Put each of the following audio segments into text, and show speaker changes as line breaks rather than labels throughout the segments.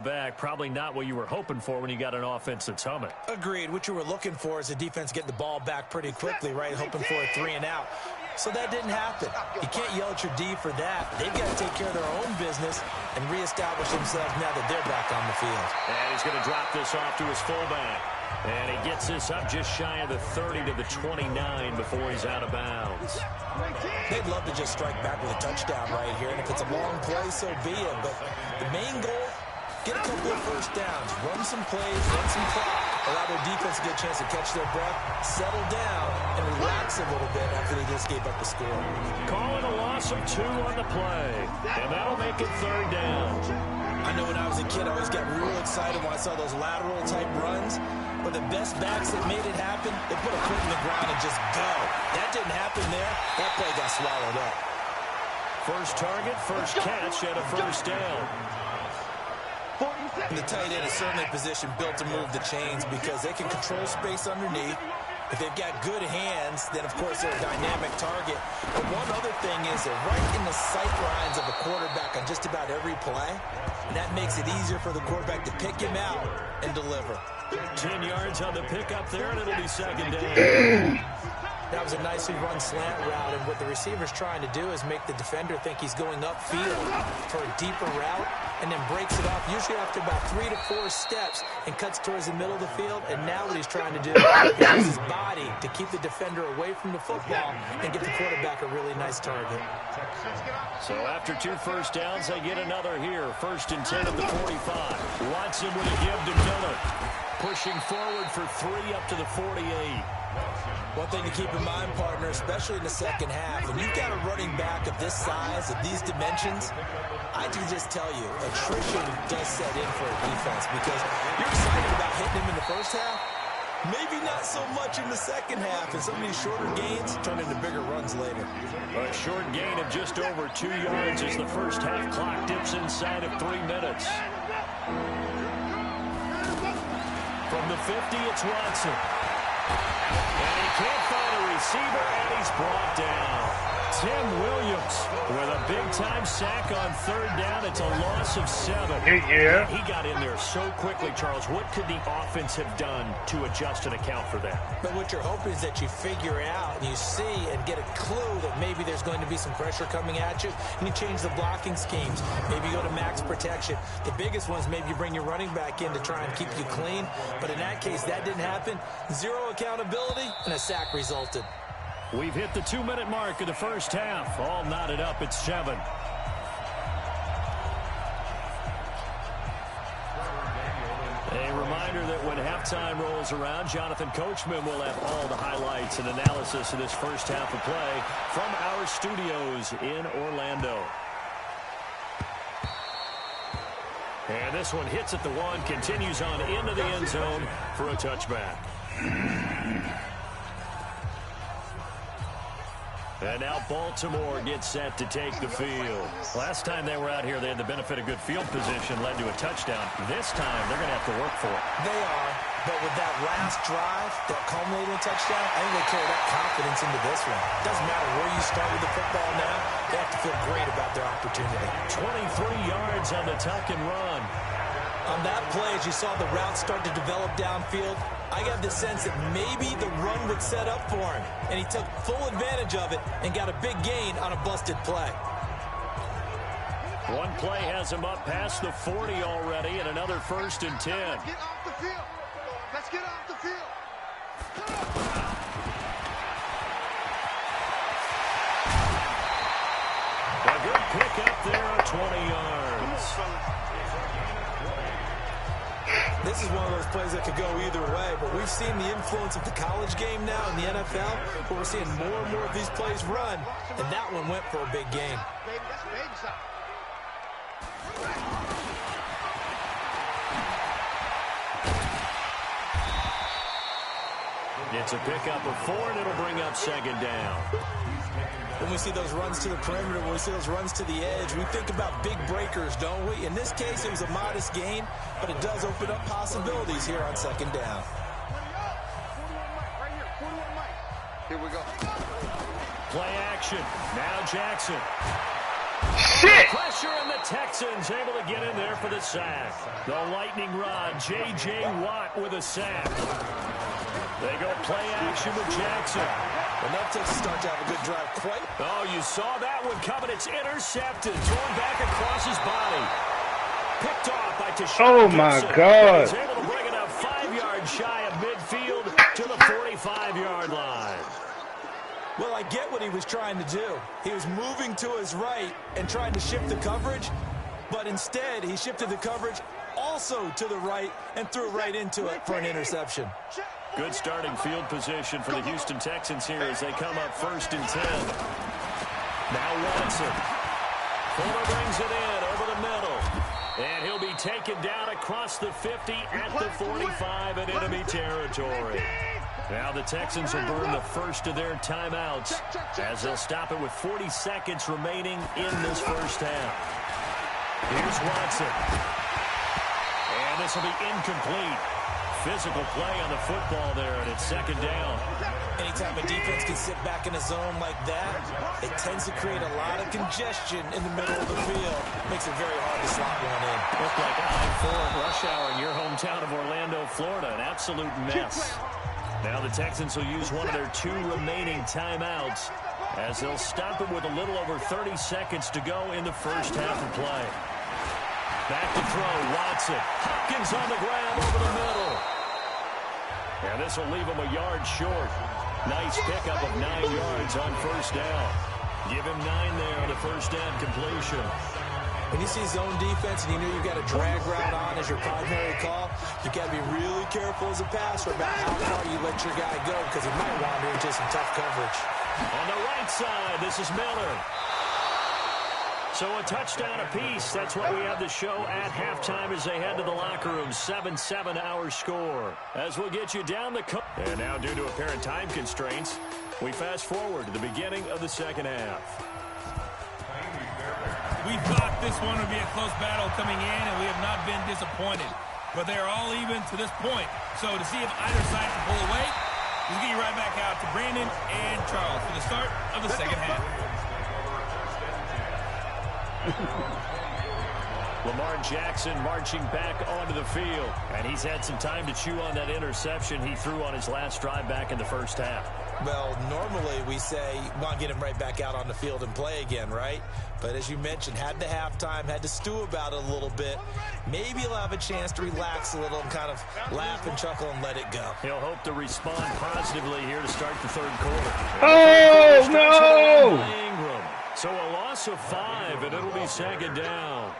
Back, probably not what you were hoping for when you got an offense that's humming.
Agreed. What you were looking for is the defense getting the ball back pretty quickly, right? Hoping for a 3 and out. So that didn't happen. You can't yell at your D for that. They've got to take care of their own business and reestablish themselves now that they're back on the field.
And he's going to drop this off to his fullback. And he gets this up just shy of the 30 to the 29 before he's out of bounds.
They'd love to just strike back with a touchdown right here. And if it's a long play, so be it. But the main goal, get a couple of first downs, run some plays, run some clock, allow their defense to get a chance to catch their breath, settle down, and relax a little bit after they just gave up the score.
Calling a loss of 2 on the play, and that'll make it 3rd down.
I know when I was a kid, I always got real excited when I saw those lateral-type runs, but the best backs that made it happen, they put a foot in the ground and just go. That didn't happen there. That play got swallowed up.
First target, first catch, and a first down.
And the tight end is certainly a position built to move the chains because they can control space underneath. If they've got good hands, then, of course, they're a dynamic target. But one other thing is they're right in the sight lines of a quarterback on just about every play. And that makes it easier for the quarterback to pick him out and deliver.
10 yards on the pickup there, and it'll be 2nd down.
That was a nicely run slant route, and what the receiver's trying to do is make the defender think he's going upfield for a deeper route, and then breaks it off, usually after about 3 to 4 steps, and cuts towards the middle of the field. And now what he's trying to do is use his body to keep the defender away from the football and get the quarterback a really nice target.
So after 2 first downs, they get another here. 1st and 10 at the 45. Watson with a give to Miller. Pushing forward for 3 up to the 48.
One thing to keep in mind, partner, especially in the second half, when you've got a running back of this size, of these dimensions, I can just tell you, attrition does set in for a defense because you're excited about hitting him in the first half, maybe not so much in the second half, and some of these shorter gains turn into bigger runs later.
A short gain of just over 2 yards as the first half clock dips inside of 3 minutes. From the 50, it's Watson. And he can't find a receiver, and he's brought down. Tim Williams with a big-time sack on 3rd down. It's a loss of 7.
Yeah.
He got in there so quickly, Charles. What could the offense have done to adjust and account for that?
But what you're hoping is that you figure out and you see and get a clue that maybe there's going to be some pressure coming at you, and you change the blocking schemes. Maybe you go to max protection. The biggest ones, maybe you bring your running back in to try and keep you clean. But in that case, that didn't happen. 0 accountability, and a sack resulted.
We've hit the 2-minute mark of the first half. All knotted up at 7. A reminder that when halftime rolls around, Jonathan Coachman will have all the highlights and analysis of this first half of play from our studios in Orlando. And this one hits at the 1, continues on into the end zone for a touchback. And now Baltimore gets set to take the field. Last time they were out here, they had the benefit of good field position, led to a touchdown. This time, they're going to have to work for it.
They are, but with that last drive, that culminating touchdown, I think they carry that confidence into this one. It doesn't matter where you start with the football now, they have to feel great about their opportunity.
23 yards on the tuck and run.
On that play, as you saw the route start to develop downfield, I got the sense that maybe the run would set up for him, and he took full advantage of it and got a big gain on a busted play.
One play has him up past the 40 already, and another 1st and 10.
Get off the field. Let's get off the field.
A good pick up there at 20 yards.
This is one of those plays that could go either way, but we've seen the influence of the college game now in the NFL, where we're seeing more and more of these plays run, and that one went for a big gain.
It's a pickup of 4, and it'll bring up 2nd down.
When we see those runs to the perimeter, when we see those runs to the edge, we think about big breakers, don't we? In this case, it was a modest gain, but it does open up possibilities here on 2nd down.
Here we go.
Play action. Now Jackson.
Shit!
Pressure, and the Texans able to get in there for the sack. The lightning rod, J.J. Watt with a sack. They go play action with Jackson.
Enough to start to have a good drive. Quite.
Oh, you saw that one coming. It's intercepted. Thrown back across his body. Picked off by Tashawn
Oh, my
Gibson.
God.
He's able to bring it up 5 yards shy of midfield to the 45-yard line.
Well, I get what he was trying to do. He was moving to his right and trying to shift the coverage, but instead he shifted the coverage also to the right and threw right into it for an interception.
Good starting field position for the Houston Texans here as they come up 1st and 10. Now Watson. Fuller brings it in over the middle. And he'll be taken down across the 50 at the 45 in enemy territory. Now the Texans will burn the first of their timeouts as they'll stop it with 40 seconds remaining in this first half. Here's Watson. And this will be incomplete. Physical play on the football there, and it's 2nd down.
Anytime a defense can sit back in a zone like that, it tends to create a lot of congestion in the middle of the field. Makes it very hard to slot one in.
Looked like I-4 rush hour in your hometown of Orlando, Florida. An absolute mess. Now the Texans will use one of their 2 remaining timeouts as they'll stop it with a little over 30 seconds to go in the first half of play. Back to throw, Watson. Hopkins on the grab over the middle. And this will leave him a yard short. Nice pickup of 9 yards on 1st down. Give him 9 there on the 1st down completion.
When you see zone defense and you know you've got a drag route on as your primary call, you got to be really careful as a passer about how far you let your guy go because he might wander into some tough coverage.
On the right side, this is Miller. So a touchdown apiece. That's what we have to show at halftime as they head to the locker room. 7-7 our score. As we'll get you down the court. And now due to apparent time constraints, we fast forward to the beginning of the second half.
We thought this one would be a close battle coming in, and we have not been disappointed. But they are all even to this point. So to see if either side can pull away, we'll get you right back out to Brandon and Charles for the start of the second half.
Lamar Jackson marching back onto the field. And he's had some time to chew on that interception he threw on his last drive back in the first half.
Well, normally we say, want to get him right back out on the field and play again, right? But as you mentioned, had the halftime, had to stew about it a little bit. Maybe he'll have a chance to relax a little and kind of laugh and chuckle and let it go.
He'll hope to respond positively here to start the 3rd quarter.
Oh, no!
Ingram. So a loss of 5, and it'll be 2nd down.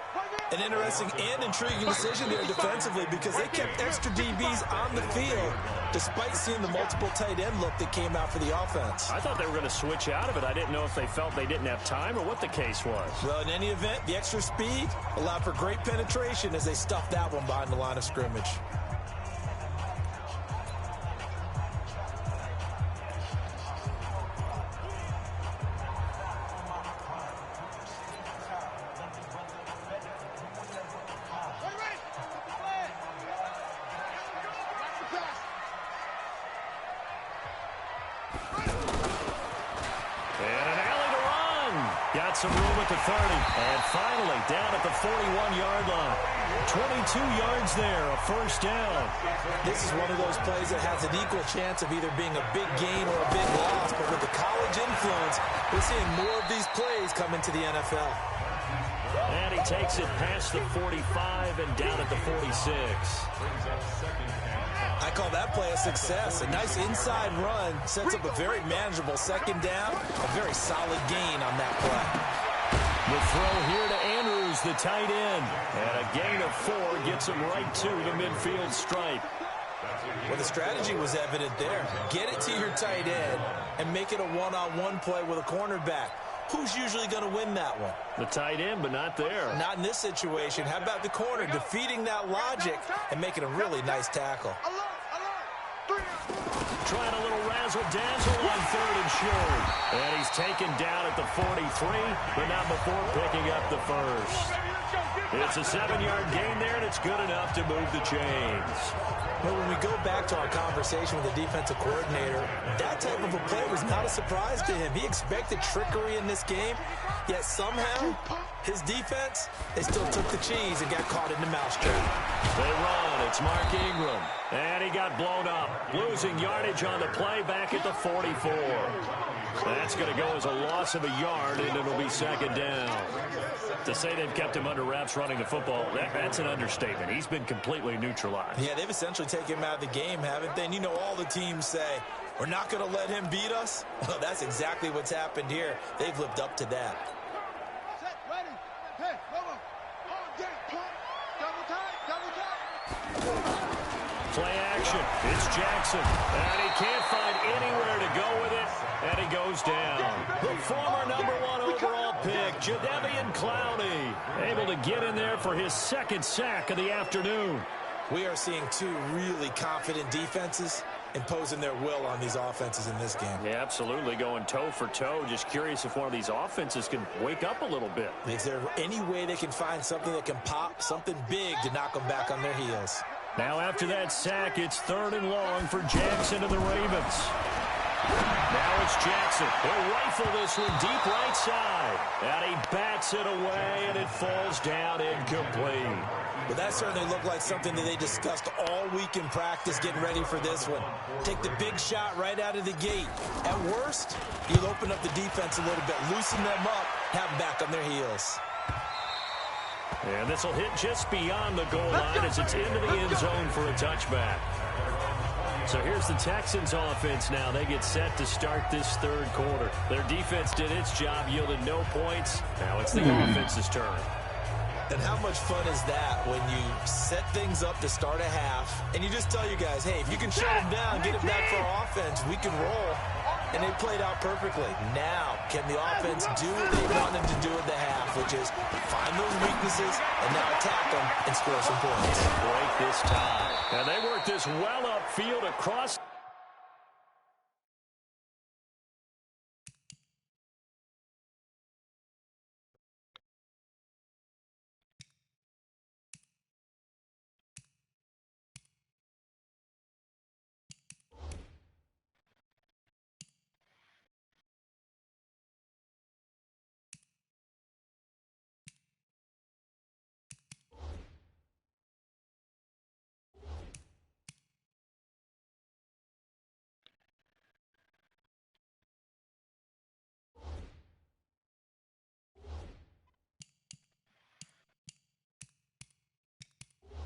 An interesting and intriguing decision there defensively because they kept extra DBs on the field despite seeing the multiple tight end look that came out for the offense.
I thought they were going to switch out of it. I didn't know if they felt they didn't have time or what the case was.
Well, in any event, the extra speed allowed for great penetration as they stuffed that one behind the line of scrimmage.
Got some room at the 30. And finally, down at the 41-yard line. 22 yards there, a 1st down.
This is one of those plays that has an equal chance of either being a big gain or a big loss. But with the college influence, we're seeing more of these plays come into the NFL.
And he takes it past the 45 and down at the 46.
I call that play a success. A nice inside run sets up a very manageable 2nd down. A very solid gain on that play.
The throw here to Andrews, the tight end. And a gain of 4 gets him right to the midfield stripe.
Well, the strategy was evident there. Get it to your tight end and make it a one-on-one play with a cornerback. Who's usually going to win that one?
The tight end, but not there.
Not in this situation. How about the corner defeating that logic and making a really nice tackle?
trying a little razzle-dazzle on 3rd and short. And he's taken down at the 43, but not before picking up the first. It's a 7-yard gain there, and it's good enough to move the chains.
But when we go back to our conversation with the defensive coordinator, that type of a play was not a surprise to him. He expected trickery in this game, yet somehow his defense, they still took the cheese and got caught in the mousetrap.
They run. It's Mark Ingram. And he got blown up. Losing yardage on the play back at the 44. That's going to go as a loss of a yard, and it'll be 2nd down. To say they've kept him under wraps running the football, that's an understatement. He's been completely neutralized.
Yeah, they've essentially taken him out of the game, haven't they? And you know all the teams say, we're not going to let him beat us. Well, that's exactly what's happened here. They've lived up to that.
Set, ready. Hey, over. On game, point. Double time, double time.
Play action. It's Jackson. And he can't find anywhere to go with it. And he goes down. The former #1 overall pick, Jadeveon Clowney, able to get in there for his 2nd sack of the afternoon.
We are seeing two really confident defenses imposing their will on these offenses in this game.
Yeah, absolutely. Going toe for toe. Just curious if one of these offenses can wake up a little bit.
Is there any way they can find something that can pop, something big to knock them back on their heels?
Now after that sack, it's 3rd and long for Jackson and the Ravens. Now it's Jackson. He'll rifle this one deep right side. And he bats it away, and it falls down incomplete.
But that certainly looked like something that they discussed all week in practice getting ready for this one. Take the big shot right out of the gate. At worst, you'll open up the defense a little bit, loosen them up, have them back on their heels.
And this will hit just beyond the goal line as it's into the end zone for a touchback. So here's the Texans offense now. They get set to start this 3rd quarter. Their defense did its job, yielded no points. Now it's the offense's turn.
And how much fun is that when you set things up to start a half and you just tell you guys, hey, if you can shut them down, get it back for our offense, we can roll. And they played out perfectly. Now, can the offense do what they wanted to do at the half, which is find those weaknesses and now attack them and score some points.
Break this tie. And they work this well upfield across.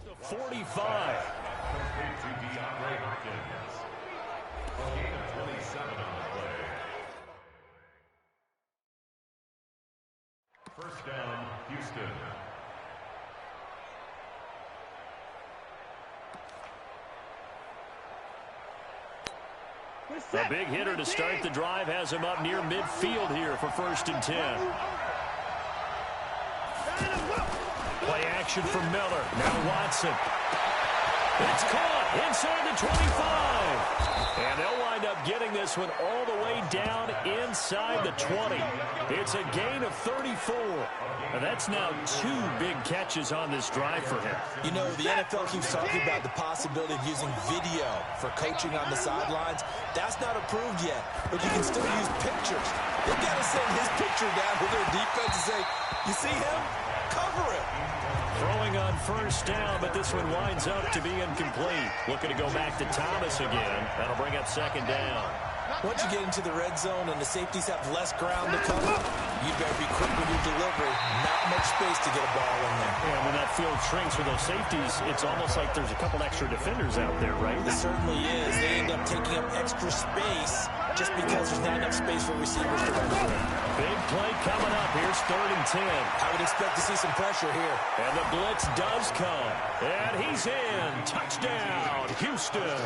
The 45.
First down, Houston.
A big hitter to start the drive has him up near midfield here for 1st and 10. Play action for Miller. Now Watson. It's caught inside the 25. And they'll wind up getting this one all the way down inside the 20. It's a gain of 34. And that's now 2 big catches on this drive for him.
You know, the NFL keeps talking about the possibility of using video for coaching on the sidelines. That's not approved yet, but you can still use pictures. They've got to send his picture down to their defense and say, you see him? Cover it.
Throwing on 1st down, but this one winds up to be incomplete. Looking to go back to Thomas again. That'll bring up 2nd down.
Once you get into the red zone and the safeties have less ground to cover, you better be quick with your delivery. Not much space to get a ball in there.
Yeah, when that field shrinks for those safeties, it's almost like there's a couple extra defenders out there, right?
It certainly is. They end up taking up extra space just because there's not enough space for receivers to run through.
Big play coming up. Here's 3rd and 10.
I would expect to see some pressure here.
And the blitz does come. And he's in. Touchdown, Houston.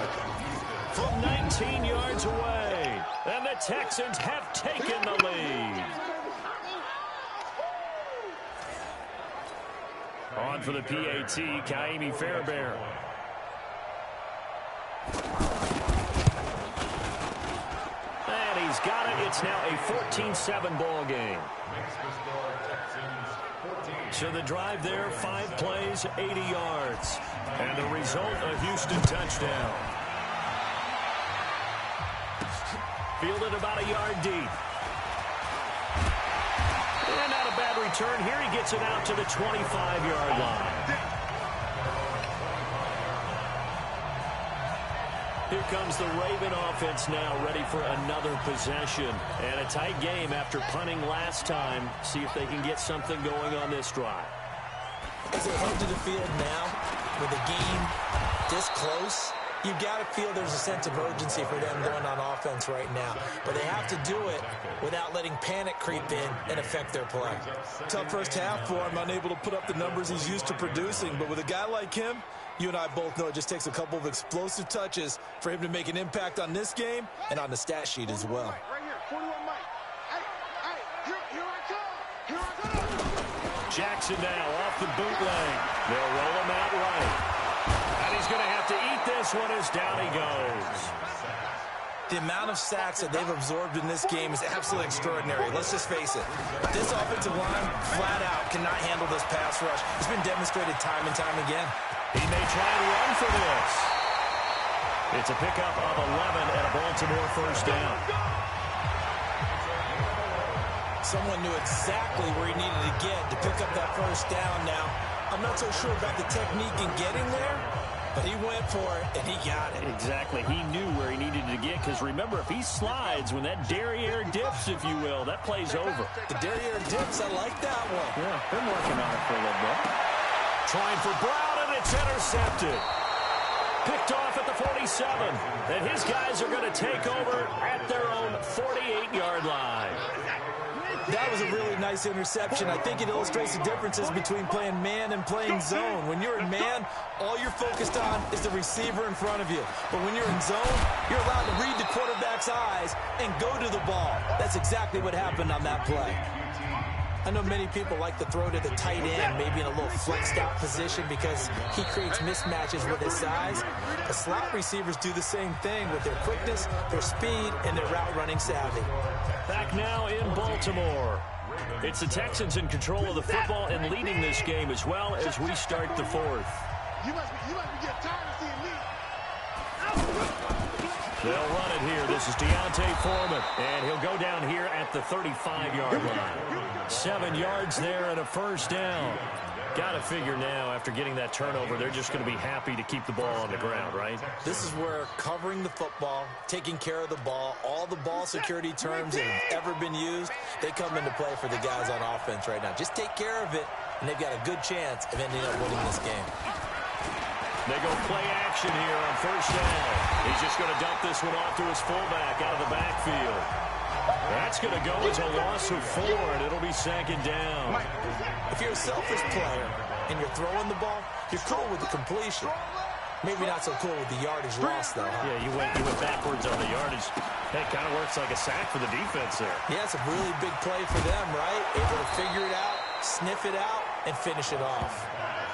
From 19 yards away. And the Texans have taken the lead. On for the PAT, Kaimi Fairbairn. he's got it. It's now a 14-7 ball game. So the drive there, 5 plays, 80 yards. And the result, a Houston touchdown. Fielded about a yard deep. And not a bad return. Here he gets it out to the 25-yard line. Here comes the Raven offense now, ready for another possession. And a tight game after punting last time. See if they can get something going on this drive.
As they head to the field now, with the game this close, you've got to feel there's a sense of urgency for them going on offense right now. But they have to do it without letting panic creep in and affect their play.
Tough first half for him, unable to put up the numbers he's used to producing. But with a guy like him, you and I both know it just takes a couple of explosive touches for him to make an impact on this game and on the stat sheet as well.
Right here, 41 Mike. Hey, here I come. Here I come.
Jackson now off the bootleg. They'll roll him out right. And he's going to have to eat this one as down he goes.
The amount of sacks that they've absorbed in this game is absolutely extraordinary. Let's just face it. This offensive line, flat out, cannot handle this pass rush. It's been demonstrated time and time again.
He may try and run for this. It's a pickup of 11 and a Baltimore first down.
Someone knew exactly where he needed to get to pick up that first down now. I'm not so sure about the technique in getting there, but he went for it, and he got it.
Exactly. He knew where he needed to get, because remember, if he slides, when that derriere dips, if you will, that play's over.
The derriere dips, I like that one.
Yeah, been working on it for a little bit. Trying for Brown, and it's intercepted. Picked off at the 47. And his guys are going to take over at their own 48-yard line.
That was a really nice interception. I think it illustrates the differences between playing man and playing zone. When you're in man, all you're focused on is the receiver in front of you. But when you're in zone, you're allowed to read the quarterback's eyes and go to the ball. That's exactly what happened on that play. I know many people like to throw to the tight end, maybe in a little flexed out position because he creates mismatches with his size. The slot receivers do the same thing with their quickness, their speed, and their route running savvy.
Back now in Baltimore. It's the Texans in control of the football and leading this game as well as we start the fourth.
You must be getting tired of seeing me.
They'll run it here. This is Deontay Foreman, and he'll go down here at the 35-yard line. 7 yards there and a first down. Got to figure now, after getting that turnover, they're just going to be happy to keep the ball on the ground, right?
This is where covering the football, taking care of the ball, all the ball security terms that have ever been used, they come into play for the guys on offense right now. Just take care of it, and they've got a good chance of ending up winning this game.
They go play action here on first down. He's just going to dump this one off to his fullback out of the backfield. That's going to go as a loss of 4, and it'll be second down.
If you're a selfish player and you're throwing the ball, you're cool with the completion. Maybe not so cool with the yardage loss, though. Huh?
Yeah, you went backwards on the yardage. That kind of works like a sack for the defense there.
Yeah, it's a really big play for them, right? Able to figure it out, sniff it out, and finish it off.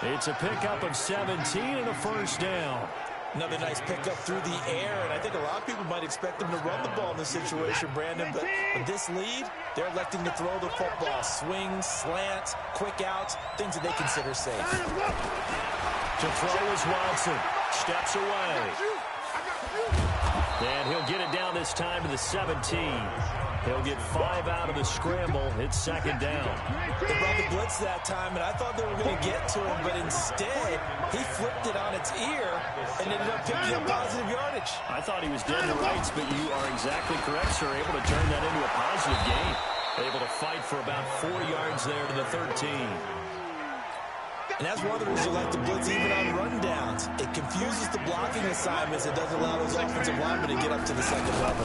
It's a pickup of 17 and a first down.
Another nice pickup through the air, and I think a lot of people might expect them to run the ball in this situation, Brandon, but with this lead, they're electing to throw the football. Swings, slants, quick outs, things that they consider safe.
To throw is Watson. Steps away. And he'll get it down this time to the 17. He'll get 5 out of the scramble. It's second down.
They brought the blitz that time, and I thought they were going to get to him, but instead, he flipped it on its ear and ended up picking up positive yardage.
I thought he was dead to rights, but you are exactly correct, sir. Able to turn that into a positive gain. Able to fight for about 4 yards there to the 13.
And that's one of the reasons you like to blitz even on rundowns. It confuses the blocking assignments. It doesn't allow those offensive linemen to get up to the second level.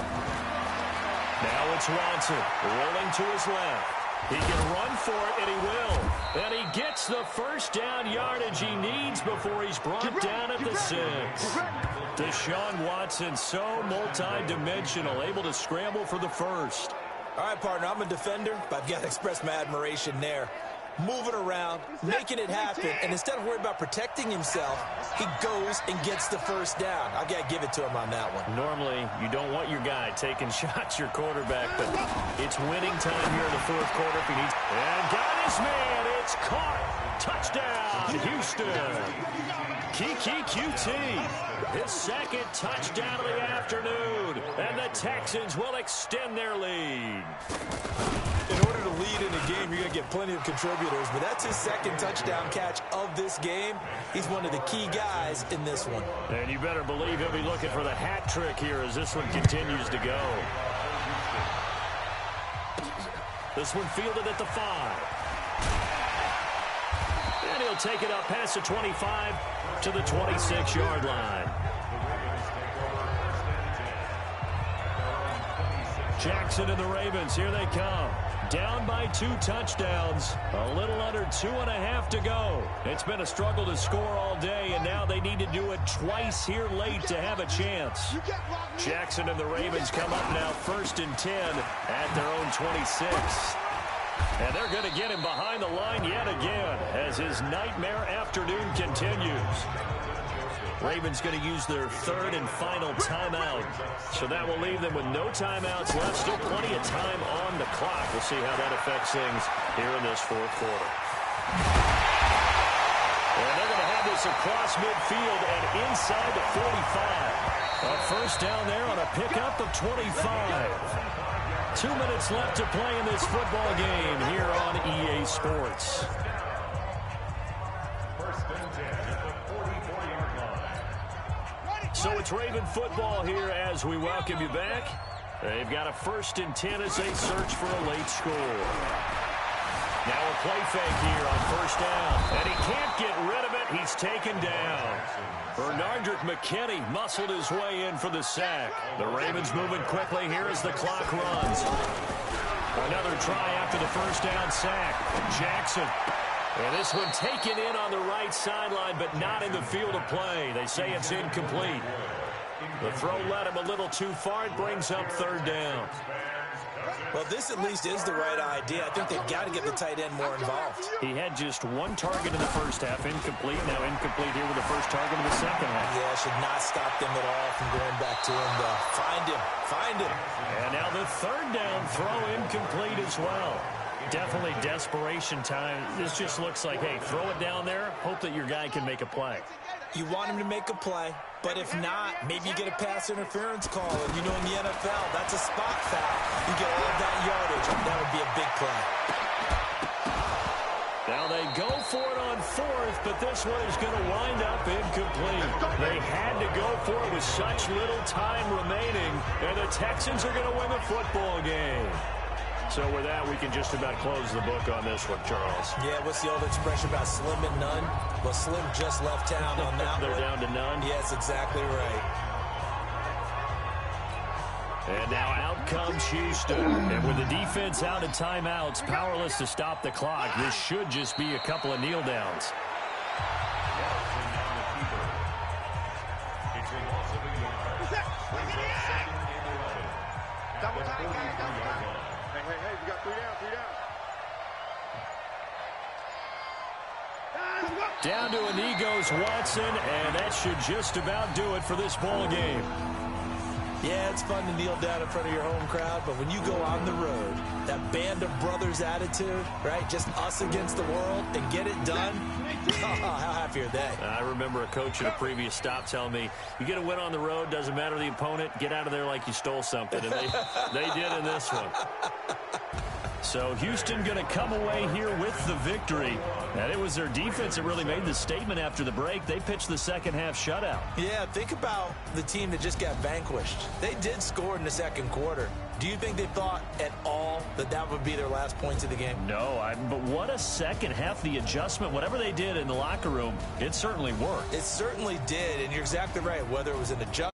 Now it's Watson rolling to his left. He can run for it, and he will. And he gets the first down yardage he needs before he's brought down at the 6. Deshaun Watson, so multi-dimensional, able to scramble for the first.
All right, partner, I'm a defender, but I've got to express my admiration there. moving around, making it happen, and instead of worrying about protecting himself, he goes and gets the first down. I've got to give it to him on that one.
Normally, you don't want your guy taking shots, your quarterback, but it's winning time here in the fourth quarter if he needs. And got his man. It's caught. Touchdown, Houston. Kiki QT. His second touchdown of the afternoon. And the Texans will extend their lead.
In order to lead in a game, you're going to get plenty of contributors, but that's his second touchdown catch of this game. He's one of the key guys in this one.
And you better believe he'll be looking for the hat trick here as this one continues to go. This one fielded at the 5. And he'll take it up past the 25 to the 26-yard line. Jackson and the Ravens, here they come. Down by 2 touchdowns. A little under 2.5 to go. It's been a struggle to score all day, and now they need to do it twice here late to have a chance. Jackson and the Ravens come up now 1st and 10 at their own 26. And they're going to get him behind the line yet again as his nightmare afternoon continues. Ravens going to use their 3rd and final timeout. So that will leave them with no timeouts left. Still plenty of time on the clock. We'll see how that affects things here in this fourth quarter. And they're going to have this across midfield and inside the 45. A first down there on a pickup of 25. 2 minutes left to play in this football game here on EA Sports. So it's Raven football here as we welcome you back. They've got a 1st and 10 as they search for a late score. Now a play fake here on 1st down. And he can't get rid of it. He's taken down. Bernardrick McKinney muscled his way in for the sack. The Ravens moving quickly here as the clock runs. Another try after the 1st down sack. Jackson. And this one taken in on the right sideline, but not in the field of play. They say it's incomplete. The throw led him a little too far. It brings up 3rd down.
Well, this at least is the right idea. I think they've got to get the tight end more involved.
He had just 1 target in the first half, incomplete. Now incomplete here with the first target of the second half.
Yeah, should not stop them at all from going back to him. Find him.
And now the 3rd down throw incomplete as well. Definitely desperation time. This just looks like, hey, throw it down there, hope that your guy can make a play.
You want him to make a play, but if not, maybe you get a pass interference call. And you know in the NFL, that's a spot foul. You get all of that yardage. That would be a big play.
Now they go for it on 4th, but this one is going to wind up incomplete. They had to go for it with such little time remaining, and the Texans are going to win the football game. So with that, we can just about close the book on this one, Charles.
Yeah, what's the old expression about slim and none? Well, Slim just left town on that
They're down to none?
Yes, exactly right.
And now out comes Houston. And with the defense out of timeouts, powerless to stop the clock, this should just be a couple of kneel downs.
Double time, guys, double time. Hey, we got 3 down, 3 down.
Down to Anigos Watson, and that should just about do it for this ball game.
Yeah, it's fun to kneel down in front of your home crowd, but when you go on the road, that band of brothers attitude, right, just us against the world, and get it done, how happy are they?
I remember a coach at a previous stop telling me, you get a win on the road, doesn't matter the opponent, get out of there like you stole something, and they did in this one. So Houston going to come away here with the victory. And it was their defense that really made the statement after the break. They pitched the second half shutout.
Yeah, think about the team that just got vanquished. They did score in the second quarter. Do you think they thought at all that that would be their last points of the game?
No, but what a second half. The adjustment, whatever they did in the locker room, it certainly worked.
It certainly did, and you're exactly right. Whether it was an adjustment,